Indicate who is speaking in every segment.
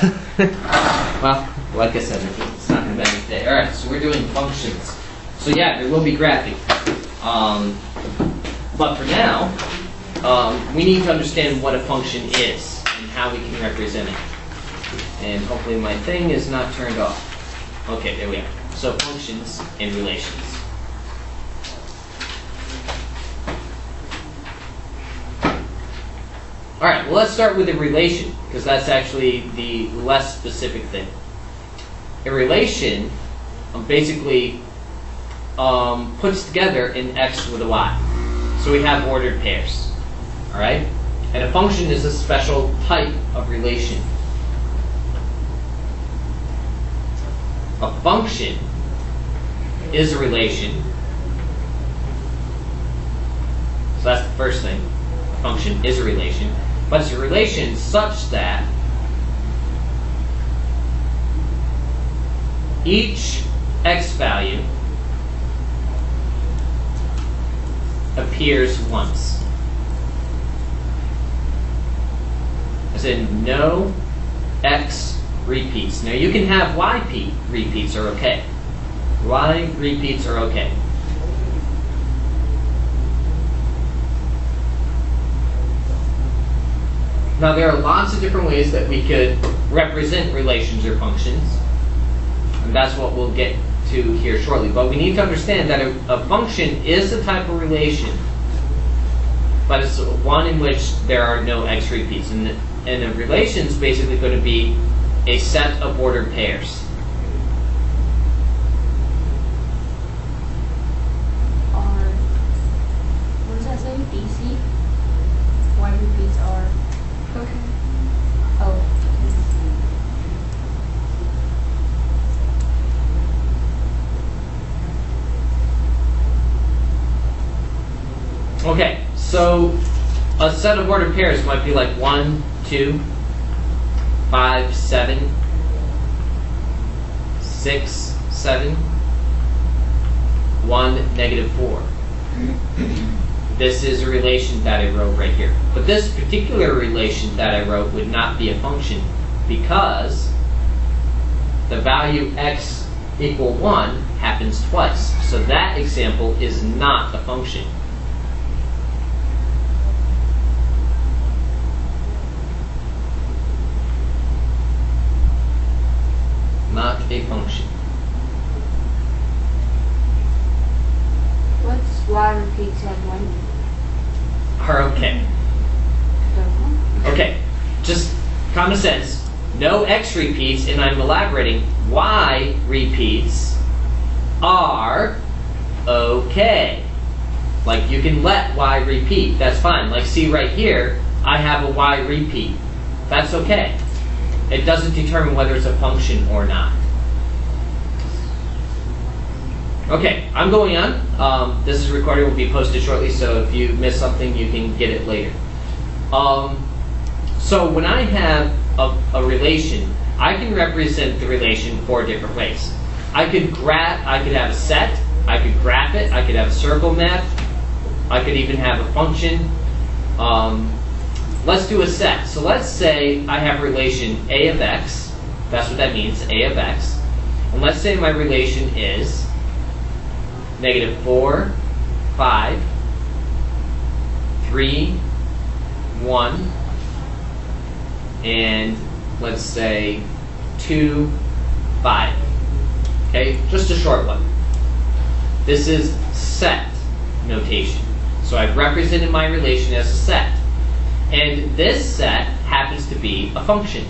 Speaker 1: Well, like I said, it's not going to be any day. Alright, so we're doing functions. So yeah, there will be graphing. But for now, we need to understand what a function is and how we can represent it. And hopefully my thing is not turned off. Okay, there we are. So functions and relations. Alright, well let's start with a relation, because that's actually the less specific thing. A relation basically puts together an x with a y. So we have ordered pairs. Alright? And a function is a special type of relation. A function is a relation. So that's the first thing. A function is a relation. But it's a relation such that each x value appears once. As in, no x repeats. Now you can have y repeats are okay. Y repeats are okay. Now there are lots of different ways that we could represent relations or functions, and that's what we'll get to here shortly. But we need to understand that a function is a type of relation, but it's one in which there are no x repeats. And a relation is basically going to be a set of ordered pairs.
Speaker 2: What does that say? DC? Y repeats are... Okay. Oh.
Speaker 1: Okay, so a set of ordered pairs might be like 1, 2, 5, 7, 6, 7, 1, negative 4. This is a relation that I wrote right here. But this particular relation that I wrote would not be a function because the value x equal 1 happens twice. So that example is not a function. Not a function.
Speaker 2: What's y repeats of 1?
Speaker 1: Are okay. Okay, just common sense. No x repeats, and I'm elaborating. Y repeats are okay. Like you can let y repeat. That's fine. Like see right here, I have a y repeat. That's okay. It doesn't determine whether it's a function or not. Okay, I'm going on. This is recorded, will be posted shortly, so if you miss something, you can get it later. So when I have a relation, I can represent the relation 4 different ways. I could have a set, I could graph it, I could have a circle map, I could even have a function. Let's do a set. So let's say I have a relation a of x. That's what that means, a of x. And let's say my relation is negative 4, 5, 3, 1, and let's say 2, 5. Okay, just a short one. This is set notation. So I've represented my relation as a set. And this set happens to be a function.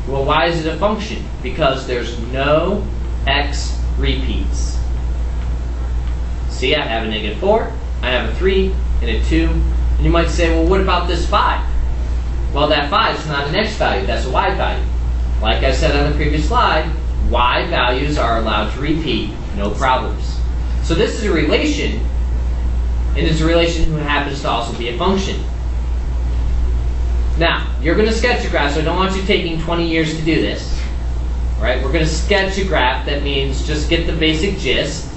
Speaker 1: Well, why is it a function? Because there's no x repeats. See, I have a negative 4, I have a 3, and a 2. And you might say, well, what about this 5? Well, that 5 is not an x value, that's a y value. Like I said on the previous slide, y values are allowed to repeat, no problems. So this is a relation, and it's a relation who happens to also be a function. Now, you're going to sketch a graph, so I don't want you taking 20 years to do this. All right, we're going to sketch a graph. That means just get the basic gist.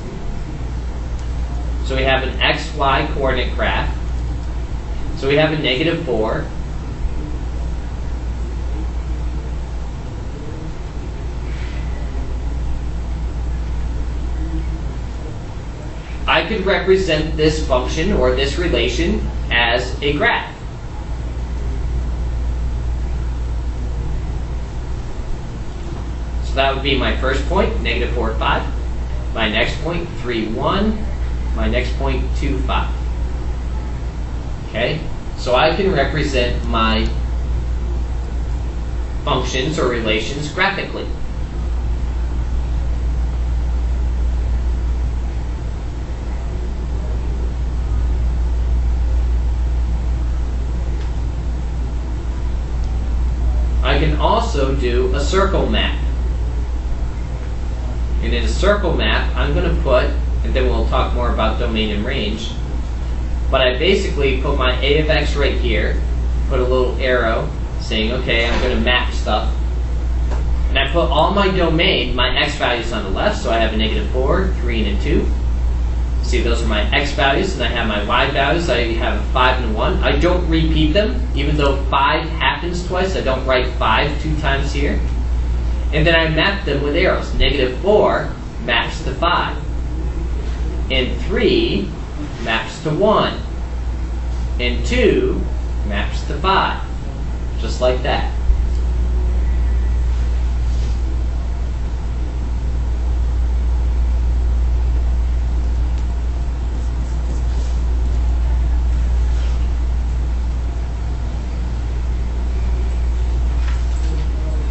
Speaker 1: So we have an x, y coordinate graph. So we have a negative 4, I could represent this function or this relation as a graph. So that would be my first point, negative 4, 5. My next point, 3, 1. My next point, 2, 5. Okay? So I can represent my functions or relations graphically. I can also do a circle map. And in a circle map, I'm going to put, and then we'll talk more about domain and range, but I basically put my a of x right here, put a little arrow saying, okay, I'm going to map stuff. And I put all my domain, my x values on the left, so I have a negative 4, 3, and a 2. See, those are my x values, and I have my y values. I have a 5 and a 1. I don't repeat them, even though 5 happens twice. I don't write 5 2 times here. And then I map them with arrows. Negative 4 maps to 5. And 3 maps to 1. And 2 maps to 5. Just like that.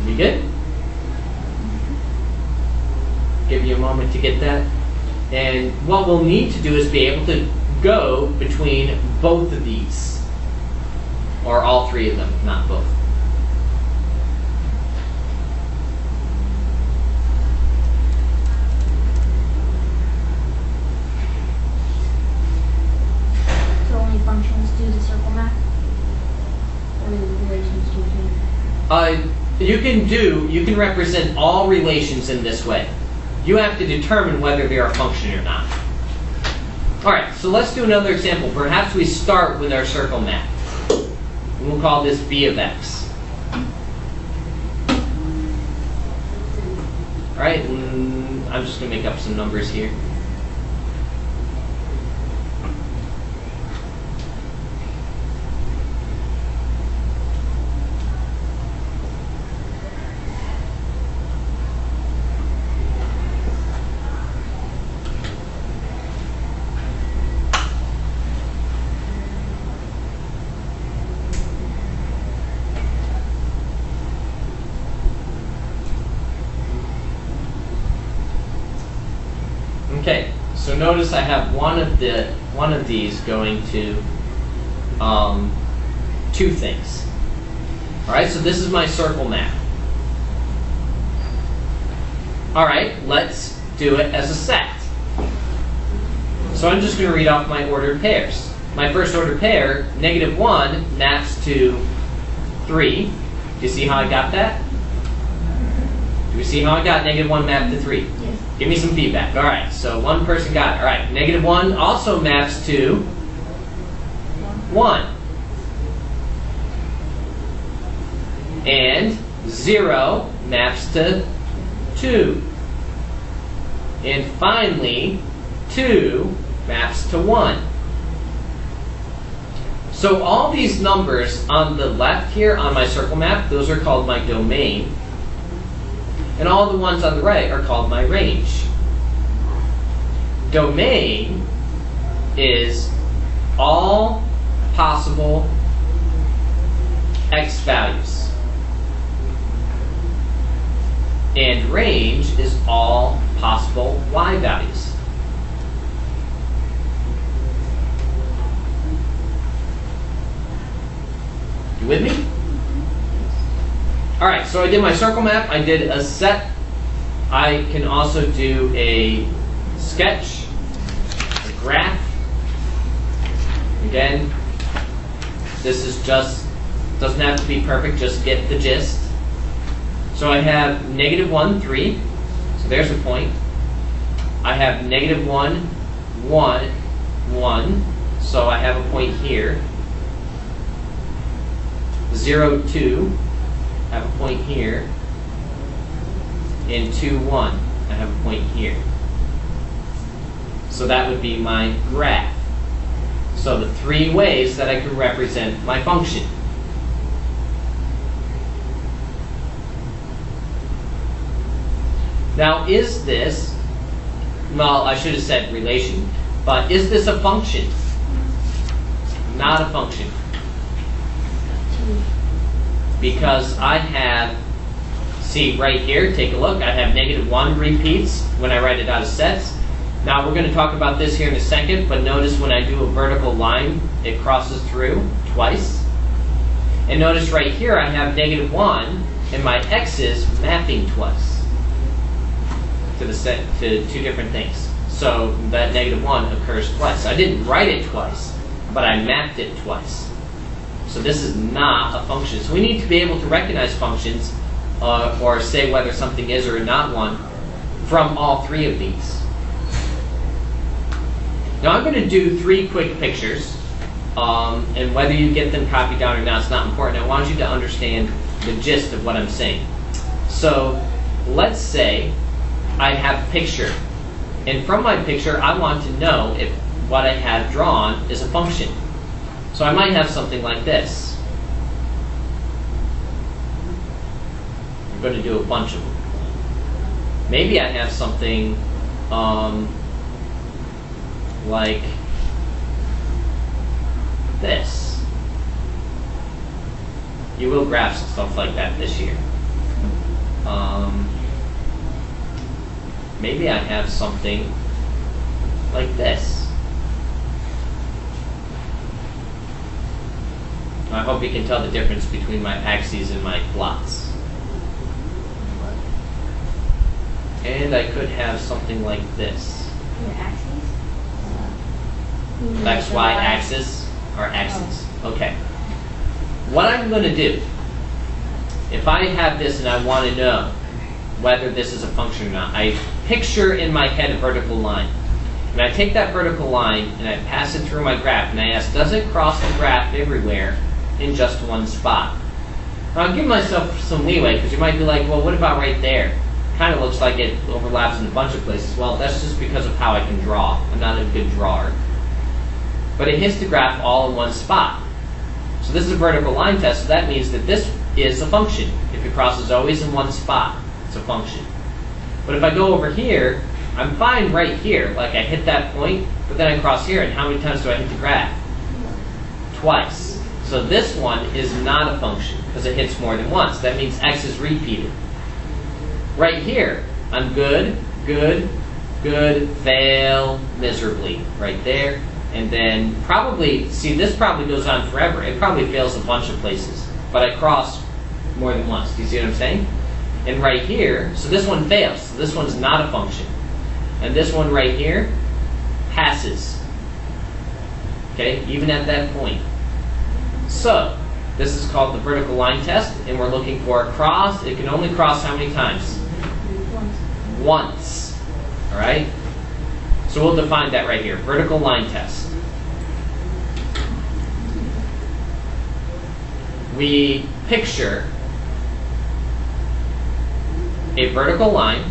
Speaker 1: We good? Give you a moment to get that. And what we'll need to do is be able to go between both of these. Or all three of them, not both.
Speaker 2: So only functions do the circle map? Or do the relations do too?
Speaker 1: You can represent all relations in this way. You have to determine whether they are a function or not. All right, so let's do another example. Perhaps we start with our circle map. And we'll call this b of x. All right, I'm just going to make up some numbers here. Okay, so notice I have one of these going to two things. All right, so this is my circle map. All right, let's do it as a set. So I'm just going to read off my ordered pairs. My first ordered pair, negative 1, maps to 3. Do you see how I got that? Do we see how I got negative 1 mapped to 3?
Speaker 2: Yes.
Speaker 1: Give me some feedback. All right, so one person got it. All right, negative 1 also maps to 1. And 0 maps to 2. And finally, 2 maps to 1. So all these numbers on the left here on my circle map, those are called my domain. And all the ones on the right are called my range. Domain is all possible x values. And range is all possible y values. You with me? All right, so I did my circle map, I did a set. I can also do a sketch, a graph. Again, this is just, doesn't have to be perfect, just get the gist. So I have negative 1, 3, so there's a point. I have negative 1, 1, 1, so I have a point here. 0, 2. I have a point here, and 2, 1. I have a point here. So that would be my graph. So the three ways that I can represent my function. Now, is this, well, I should have said relation, but is this a function? Not a function. Because I have, see right here, take a look, I have -1 repeats when I write it out of sets. Now we're going to talk about this here in a second, but notice when I do a vertical line, it crosses through twice. And notice right here I have -1 and my x's mapping twice to the set to two different things. So that -1 occurs twice. I didn't write it twice, but I mapped it twice. So this is not a function. So we need to be able to recognize functions or say whether something is or not one from all three of these. Now I'm going to do 3 quick pictures, and whether you get them copied down or not, it's not important. I want you to understand the gist of what I'm saying. So let's say I have a picture, and from my picture I want to know if what I have drawn is a function. So I might have something like this. I'm going to do a bunch of them. Maybe I have something like this. You will graph stuff like that this year. Maybe I have something like this. I hope you can tell the difference between my axes and my plots. And I could have something like this.
Speaker 2: Your axes?
Speaker 1: X, Y axis or axes. Okay. What I'm going to do, if I have this and I want to know whether this is a function or not, I picture in my head a vertical line. And I take that vertical line and I pass it through my graph and I ask, does it cross the graph everywhere in just one spot? Now I'll give myself some leeway because you might be like, well, what about right there? Kind of looks like it overlaps in a bunch of places. Well, that's just because of how I can draw. I'm not a good drawer. But it hits the graph all in one spot. So this is a vertical line test, so that means that this is a function. If it crosses always in one spot, it's a function. But if I go over here, I'm fine right here, like I hit that point, but then I cross here, and how many times do I hit the graph? Twice. So this one is not a function, because it hits more than once. That means x is repeated. Right here, I'm good, good, good, fail, miserably, right there. And then probably, see, this probably goes on forever. It probably fails a bunch of places, but I cross more than once. Do you see what I'm saying? And right here, so this one fails. So this one's not a function. And this one right here passes. Okay, even at that point. So this is called the vertical line test, and we're looking for a cross. It can only cross how many times? Once. All right? So we'll define that right here, vertical line test. We picture a vertical line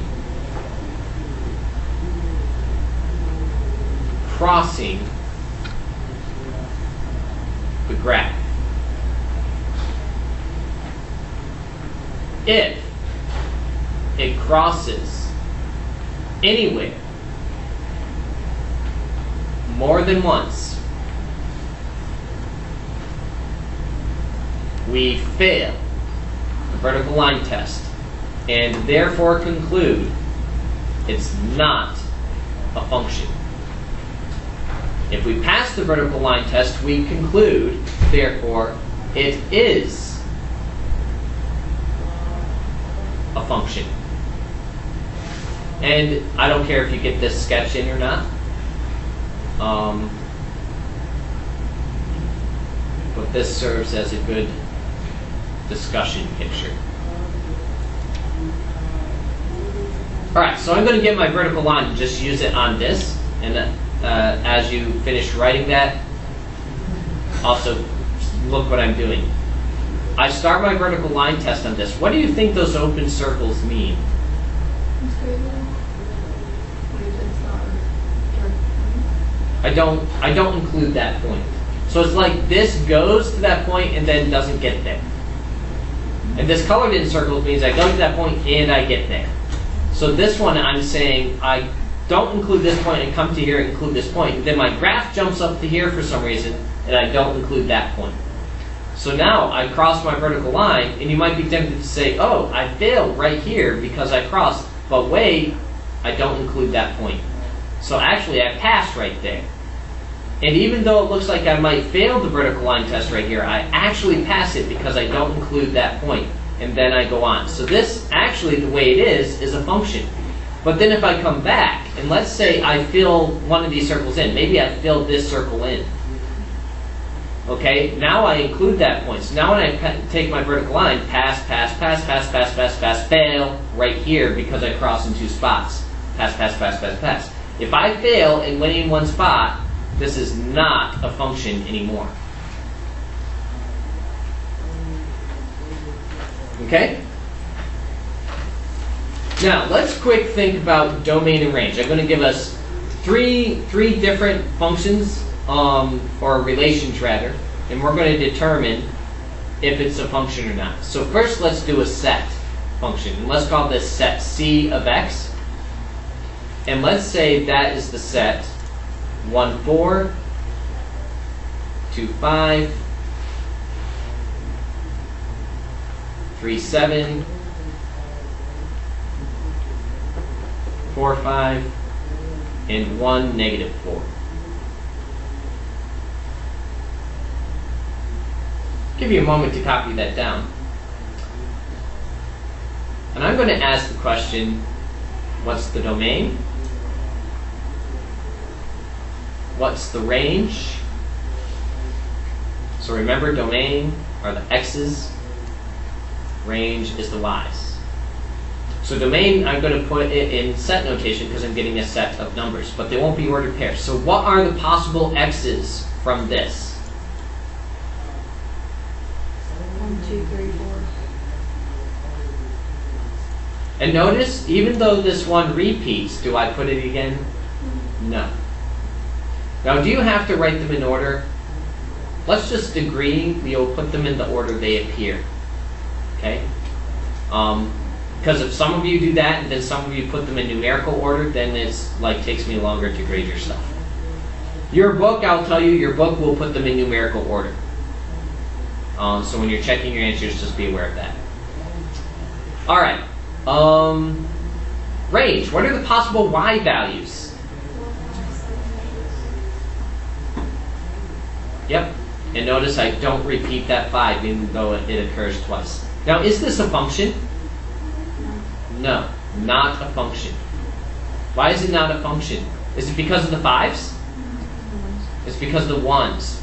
Speaker 1: crossing the graph. If it crosses anywhere more than once, we fail the vertical line test and therefore conclude it's not a function. If we pass the vertical line test, we conclude, therefore, it is a function. And I don't care if you get this sketch in or not. But this serves as a good discussion picture. Alright, so I'm going to get my vertical line and just use it on this. And as you finish writing that, also look what I'm doing. I start my vertical line test on this. What do you think those open circles mean? I don't include that point. So it's like this goes to that point and then doesn't get there. And this colored in circles means I go to that point and I get there. So this one I'm saying I don't include this point and come to here and include this point. And then my graph jumps up to here for some reason and I don't include that point. So now I cross my vertical line, and you might be tempted to say, oh, I failed right here because I crossed, but wait, I don't include that point. So actually I passed right there. And even though it looks like I might fail the vertical line test right here, I actually pass it because I don't include that point. And then I go on. So this, actually, the way it is a function. But then if I come back, and let's say I fill one of these circles in. Maybe I filled this circle in. Okay, now I include that point. So now when I take my vertical line, pass, pass, pass, pass, pass, pass, pass, fail right here because I cross in two spots. Pass, pass, pass, pass, pass. If I fail in winning one spot, this is not a function anymore. Okay? Now, let's quick think about domain and range. I'm going to give us three different functions, or relations rather, and we're going to determine if it's a function or not. So first, let's do a set function. And let's call this set C of x. And let's say that is the set 1, 4, 2, 5, 3, 7, 4, 5, and 1, negative 4. Give you a moment to copy that down. And I'm going to ask the question, what's the domain? What's the range? So remember, domain are the x's, range is the y's. So domain, I'm going to put it in set notation because I'm getting a set of numbers, but they won't be ordered pairs. So what are the possible x's from this?
Speaker 2: 1, 2, 3, 4.
Speaker 1: And notice, even though this one repeats, do I put it again? No. Now, do you have to write them in order? Let's just agree you'll put them in the order they appear. Okay? Because if some of you do that and then some of you put them in numerical order, then it's like takes me longer to grade your stuff. Your book, I'll tell you, your book will put them in numerical order. So when you're checking your answers, just be aware of that. All right. Range. What are the possible y values? Yep. And notice I don't repeat that 5 even though it occurs twice. Now, is this a function? No, not a function. Why is it not a function? Is it because of the 5s? It's because of the 1s.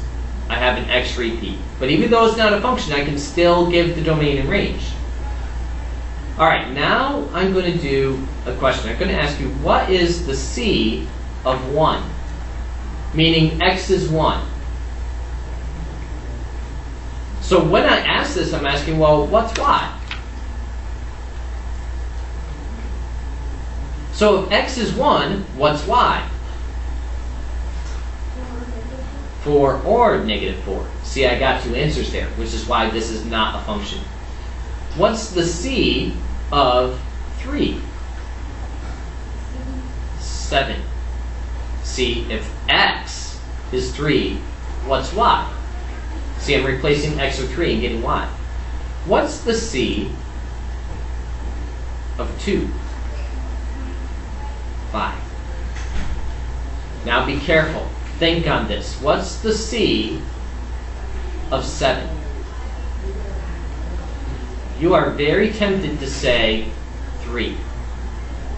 Speaker 1: I have an x repeat. But even though it's not a function, I can still give the domain and range. All right, now I'm going to do a question. I'm going to ask you, what is the C of 1? Meaning x is 1. So when I ask this, I'm asking, well, what's y? So if x is 1, what's y? 4 or negative 4. See, I got two answers there, which is why this is not a function. What's the C of 3? 7. See, if x is 3, what's y? See, I'm replacing x with 3 and getting y. What's the C of 2? 5. Now be careful. Think on this. What's the C of 7? You are very tempted to say 3,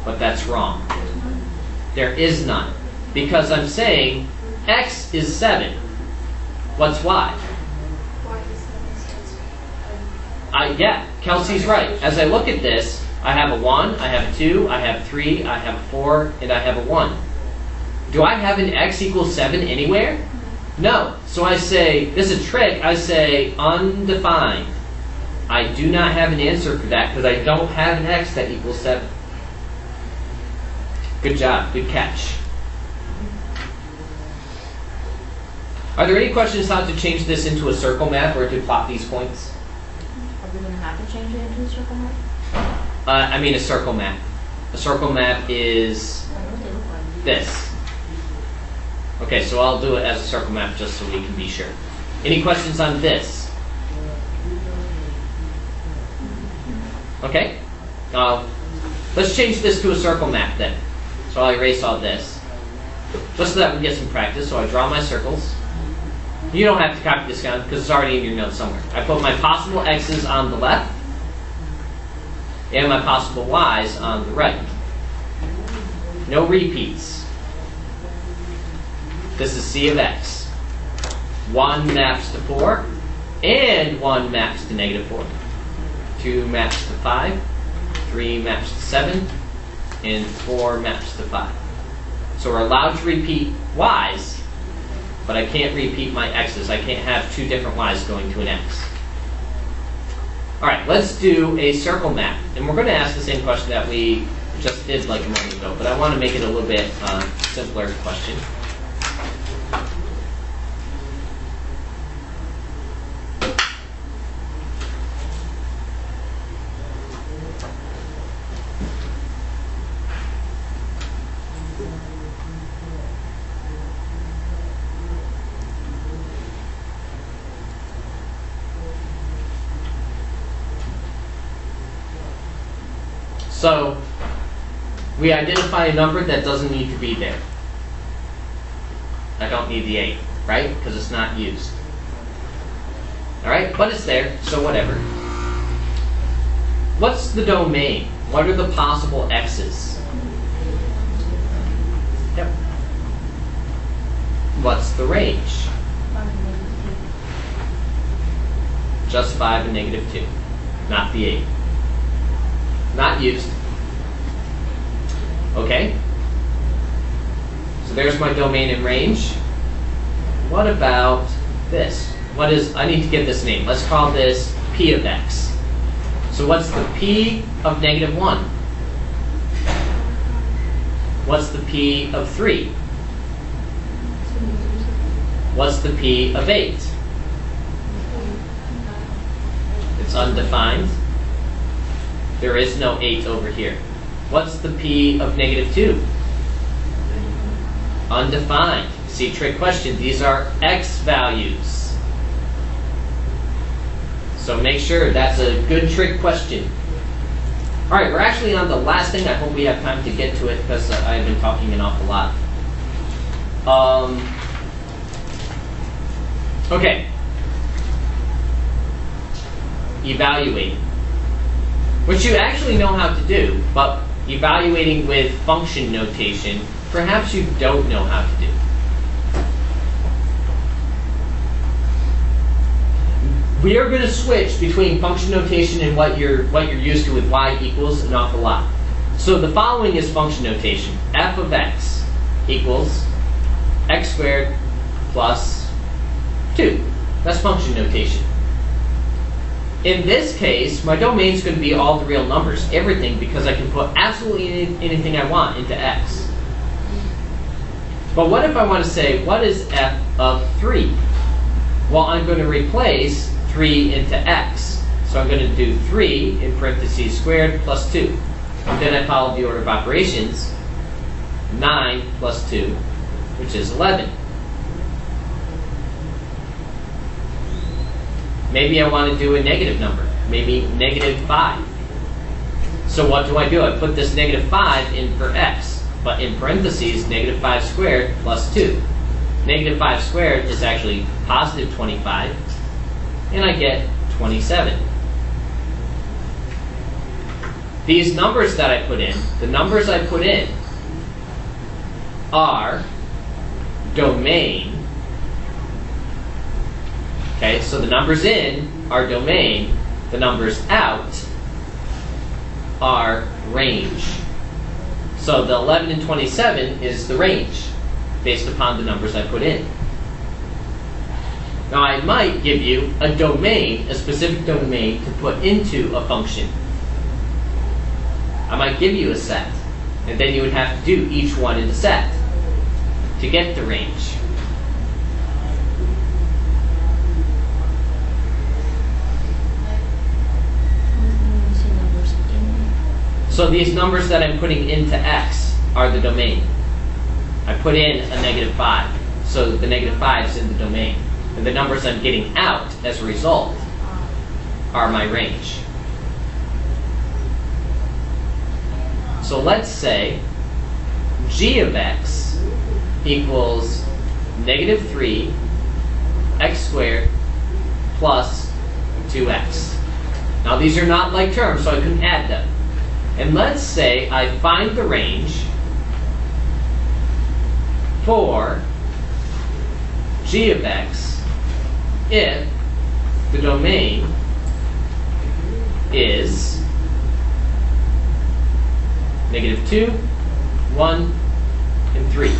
Speaker 1: but that's wrong. There is none, because I'm saying x is 7. What's y? Yeah, Kelsey's right. As I look at this, I have a 1, I have a 2, I have 3, I have a 4, and I have a 1. Do I have an x equals 7 anywhere? No. So I say, this is a trick, I say undefined. I do not have an answer for that because I don't have an x that equals 7. Good job, good catch. Are there any questions how to change this into a circle map or to plot these points?
Speaker 2: Are we going to have to change it into a circle map?
Speaker 1: I mean a circle map. A circle map is this. Okay, so I'll do it as a circle map just so we can be sure. Any questions on this? Okay. Let's change this to a circle map then. So I'll erase all this. Just so that we get some practice. So I draw my circles. You don't have to copy this down because it's already in your notes somewhere. I put my possible x's on the left and my possible y's on the right. No repeats. This is C of x. 1 maps to 4 and 1 maps to negative 4. 2 maps to 5. 3 maps to 7. And 4 maps to 5. So we're allowed to repeat y's, but I can't repeat my x's. I can't have 2 different y's going to an x. Alright, let's do a circle map. And we're going to ask the same question that we just did like a moment ago, but I want to make it a little bit simpler question. So we identify a number that doesn't need to be there. I don't need the 8, right? Because it's not used. Alright, but it's there, so whatever. What's the domain? What are the possible x's? Yep. What's the range? Just 5 and negative 2, not the 8. Not used. Okay. So there's my domain and range. What about this? What is, I need to give this name. Let's call this P of x. So what's the P of negative 1? What's the P of 3? What's the P of 8? It's undefined. There is no 8 over here. What's the P of negative 2? Undefined. See, trick question. These are x values. So make sure that's a good trick question. All right, we're actually on the last thing. I hope we have time to get to it because I've been talking an awful lot. Okay. Evaluate. Which you actually know how to do, but evaluating with function notation, perhaps you don't know how to do. We are going to switch between function notation and what you're used to with y equals an awful lot. So the following is function notation. F of x equals x squared plus 2. That's function notation. In this case, my domain is going to be all the real numbers, everything, because I can put absolutely anything I want into x. But what if I want to say, what is f of 3? Well, I'm going to replace 3 into x. So I'm going to do 3 in parentheses squared plus 2. And then I follow the order of operations. 9 plus 2, which is 11. Maybe I want to do a negative number, maybe negative 5. So what do? I put this negative 5 in for x, but in parentheses, negative 5 squared plus 2. Negative 5 squared is actually positive 25, and I get 27. These numbers that I put in, the numbers I put in are domain. Okay, so the numbers in are domain, the numbers out are range. So the 11 and 27 is the range based upon the numbers I put in. Now I might give you a domain, a specific domain to put into a function. I might give you a set, and then you would have to do each one in the set to get the range. So these numbers that I'm putting into x are the domain. I put in a -5, so the -5 is in the domain. And the numbers I'm getting out as a result are my range. So let's say g of x equals -3 x squared plus 2x. Now these are not like terms, so I couldn't add them. And let's say I find the range for g of x if the domain is -2, 1, and 3.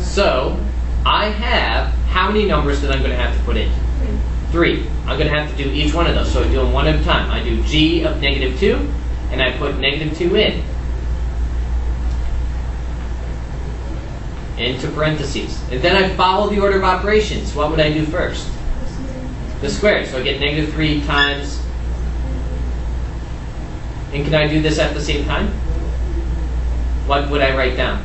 Speaker 1: So I have how many numbers that I'm going to have to put in? 3. I'm going to have to do each one of those. So I do them one at a time. I do g of -2, and I put -2 in. Into parentheses. And then I follow the order of operations. What would I do first? The square. So I get -3 times. And can I do this at the same time? What would I write down?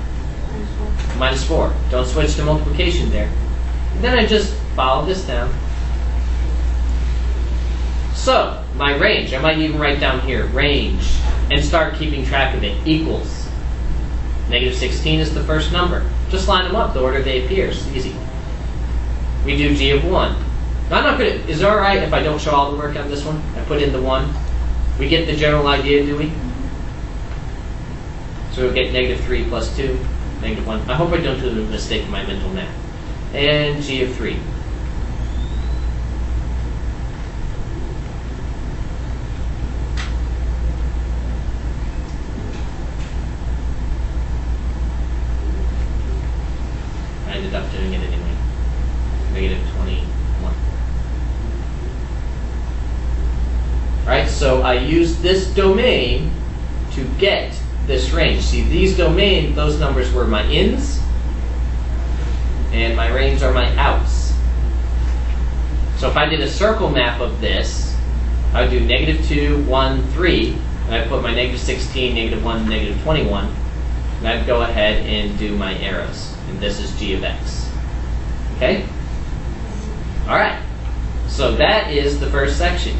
Speaker 1: -4. Don't switch to multiplication there. And then I just follow this down. So, my range, I might even write down here, range, and start keeping track of it, equals. -16 is the first number. Just line them up, the order they appear, it's easy. We do g of 1. Now, I'm not going to, is it alright if I don't show all the work on this one? I put in the 1. We get the general idea, do we? So we'll get -3 plus 2, -1. I hope I don't do a mistake in my mental math. And g of 3. I ended up doing it anyway. -21. Right, so I use this domain to get this range. See, these domain, those numbers were my ins, and my range are my outs. So if I did a circle map of this, I would do -2, 1, 3, and I'd put my -16, -1, -21, and I'd go ahead and do my arrows. And this is g of x. Okay? All right. So that is the first section.